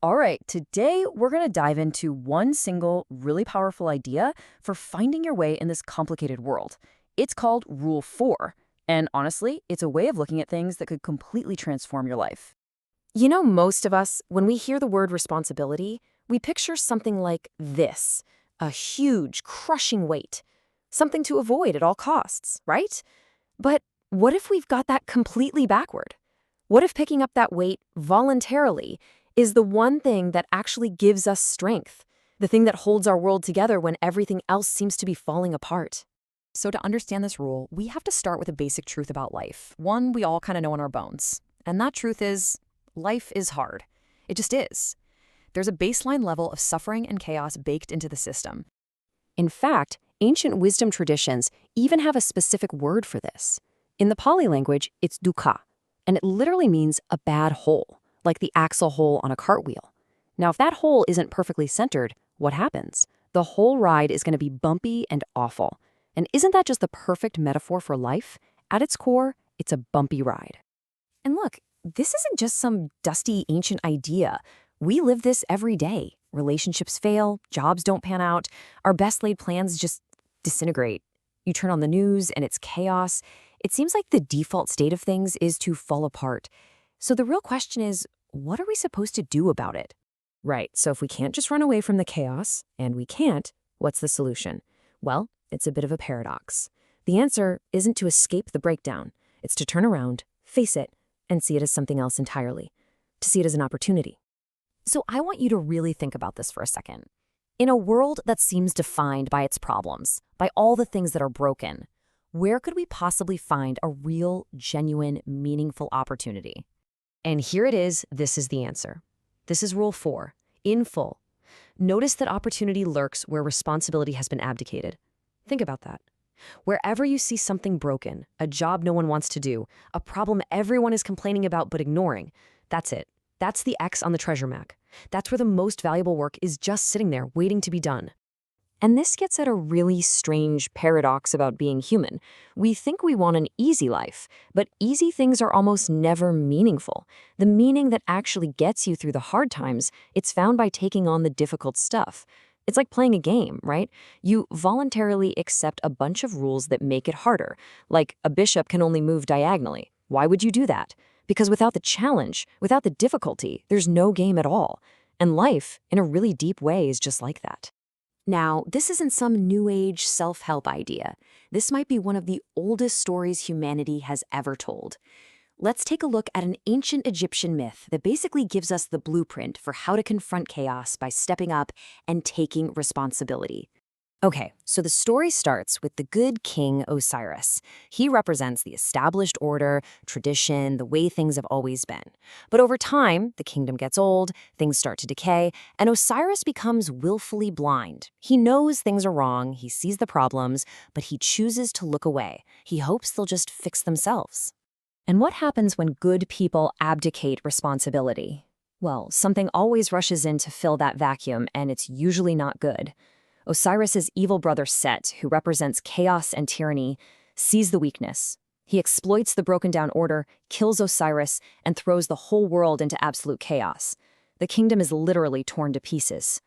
All right, today we're going to dive into one single, really powerful idea for finding your way in this complicated world. It's called Rule 4. And honestly, it's a way of looking at things that could completely transform your life. You know, most of us, when we hear the word responsibility, we picture something like this, a huge, crushing weight, something to avoid at all costs, right? But what if we've got that completely backward? What if picking up that weight voluntarily is the one thing that actually gives us strength, the thing that holds our world together when everything else seems to be falling apart? So, to understand this rule, we have to start with a basic truth about life, one we all kind of know in our bones. And that truth is life is hard. It just is. There's a baseline level of suffering and chaos baked into the system. In fact, ancient wisdom traditions even have a specific word for this. In the Pali language, it's dukkha, and it literally means a bad hole, like the axle hole on a cartwheel. Now, if that hole isn't perfectly centered, what happens? The whole ride is going to be bumpy and awful. And isn't that just the perfect metaphor for life? At its core, it's a bumpy ride. And look, this isn't just some dusty ancient idea. We live this every day. Relationships fail, jobs don't pan out, our best laid plans just disintegrate. You turn on the news and it's chaos. It seems like the default state of things is to fall apart. So the real question is, what are we supposed to do about it? Right, so if we can't just run away from the chaos, and we can't, what's the solution? Well, it's a bit of a paradox. The answer isn't to escape the breakdown. It's to turn around, face it, and see it as something else entirely. To see it as an opportunity. So I want you to really think about this for a second. In a world that seems defined by its problems, by all the things that are broken, where could we possibly find a real, genuine, meaningful opportunity? And here it is, this is the answer. This is Rule 4, in full. Notice that opportunity lurks where responsibility has been abdicated. Think about that. Wherever you see something broken, a job no one wants to do, a problem everyone is complaining about but ignoring, that's it. That's the X on the treasure map. That's where the most valuable work is just sitting there waiting to be done. And this gets at a really strange paradox about being human. We think we want an easy life, but easy things are almost never meaningful. The meaning that actually gets you through the hard times, it's found by taking on the difficult stuff. It's like playing a game, right? You voluntarily accept a bunch of rules that make it harder, like a bishop can only move diagonally. Why would you do that? Because without the challenge, without the difficulty, there's no game at all. And life, in a really deep way, is just like that. Now, this isn't some new age self-help idea. This might be one of the oldest stories humanity has ever told. Let's take a look at an ancient Egyptian myth that basically gives us the blueprint for how to confront chaos by stepping up and taking responsibility. Okay, so the story starts with the good king Osiris. He represents the established order, tradition, the way things have always been. But over time, the kingdom gets old, things start to decay, and Osiris becomes willfully blind. He knows things are wrong, he sees the problems, but he chooses to look away. He hopes they'll just fix themselves. And what happens when good people abdicate responsibility? Well, something always rushes in to fill that vacuum, and it's usually not good. Osiris's evil brother Set, who represents chaos and tyranny, sees the weakness. He exploits the broken-down order, kills Osiris, and throws the whole world into absolute chaos. The kingdom is literally torn to pieces.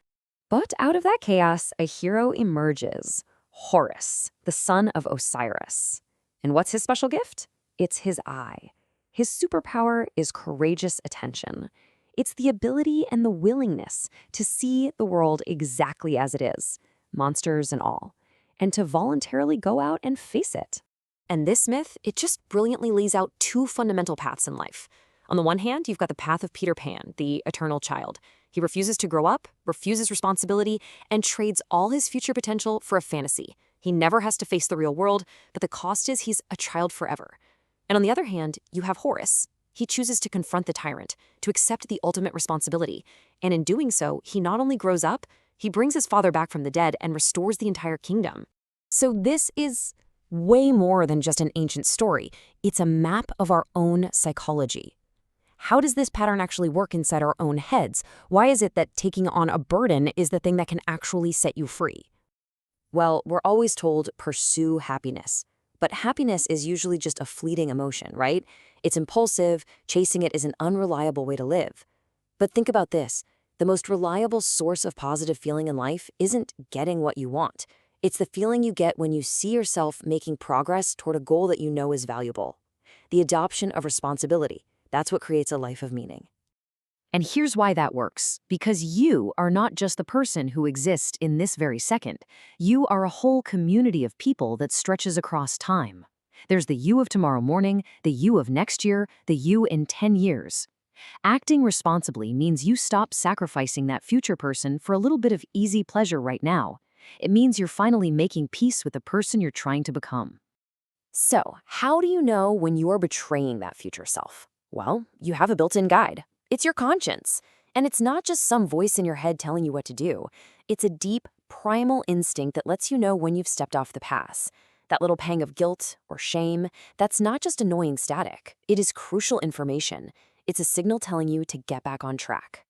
But out of that chaos, a hero emerges, Horus, the son of Osiris. And what's his special gift? It's his eye. His superpower is courageous attention. It's the ability and the willingness to see the world exactly as it is, monsters and all, and to voluntarily go out and face it. And this myth, it just brilliantly lays out two fundamental paths in life. On the one hand, you've got the path of Peter Pan, the eternal child. He refuses to grow up, refuses responsibility, and trades all his future potential for a fantasy. He never has to face the real world, but the cost is he's a child forever. And on the other hand, you have Horus. He chooses to confront the tyrant, to accept the ultimate responsibility. And in doing so, he not only grows up, he brings his father back from the dead and restores the entire kingdom. So this is way more than just an ancient story. It's a map of our own psychology. How does this pattern actually work inside our own heads? Why is it that taking on a burden is the thing that can actually set you free? Well, we're always told, pursue happiness. But happiness is usually just a fleeting emotion, right? It's impulsive, chasing it is an unreliable way to live. But think about this. The most reliable source of positive feeling in life isn't getting what you want. It's the feeling you get when you see yourself making progress toward a goal that you know is valuable. The adoption of responsibility. That's what creates a life of meaning. And here's why that works. Because you are not just the person who exists in this very second. You are a whole community of people that stretches across time. There's the you of tomorrow morning, the you of next year, the you in 10 years. Acting responsibly means you stop sacrificing that future person for a little bit of easy pleasure right now. It means you're finally making peace with the person you're trying to become. So, how do you know when you're betraying that future self? Well, you have a built-in guide. It's your conscience. And it's not just some voice in your head telling you what to do. It's a deep, primal instinct that lets you know when you've stepped off the path. That little pang of guilt or shame, that's not just annoying static. It is crucial information. It's a signal telling you to get back on track.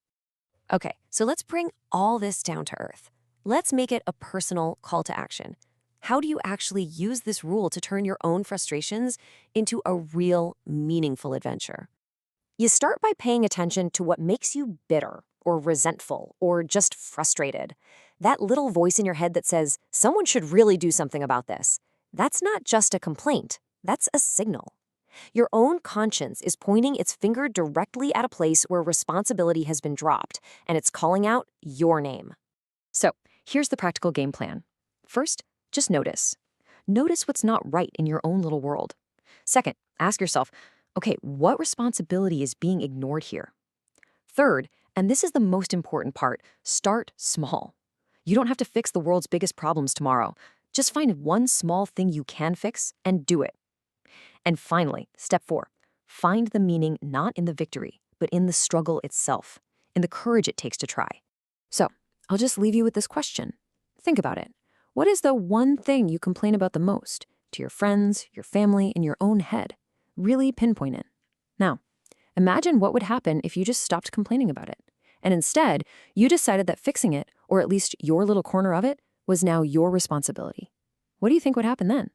Okay, so let's bring all this down to earth. Let's make it a personal call to action. How do you actually use this rule to turn your own frustrations into a real, meaningful adventure? You start by paying attention to what makes you bitter or resentful or just frustrated. That little voice in your head that says, someone should really do something about this. That's not just a complaint. That's a signal. Your own conscience is pointing its finger directly at a place where responsibility has been dropped, and it's calling out your name. So, here's the practical game plan. First, just notice. Notice what's not right in your own little world. Second, ask yourself, okay, what responsibility is being ignored here? Third, and this is the most important part, start small. You don't have to fix the world's biggest problems tomorrow. Just find one small thing you can fix and do it. And finally, step 4, find the meaning not in the victory, but in the struggle itself, in the courage it takes to try. So, I'll just leave you with this question. Think about it. What is the one thing you complain about the most to your friends, your family, in your own head? Really pinpoint it. Now, imagine what would happen if you just stopped complaining about it. And instead, you decided that fixing it, or at least your little corner of it, was now your responsibility. What do you think would happen then?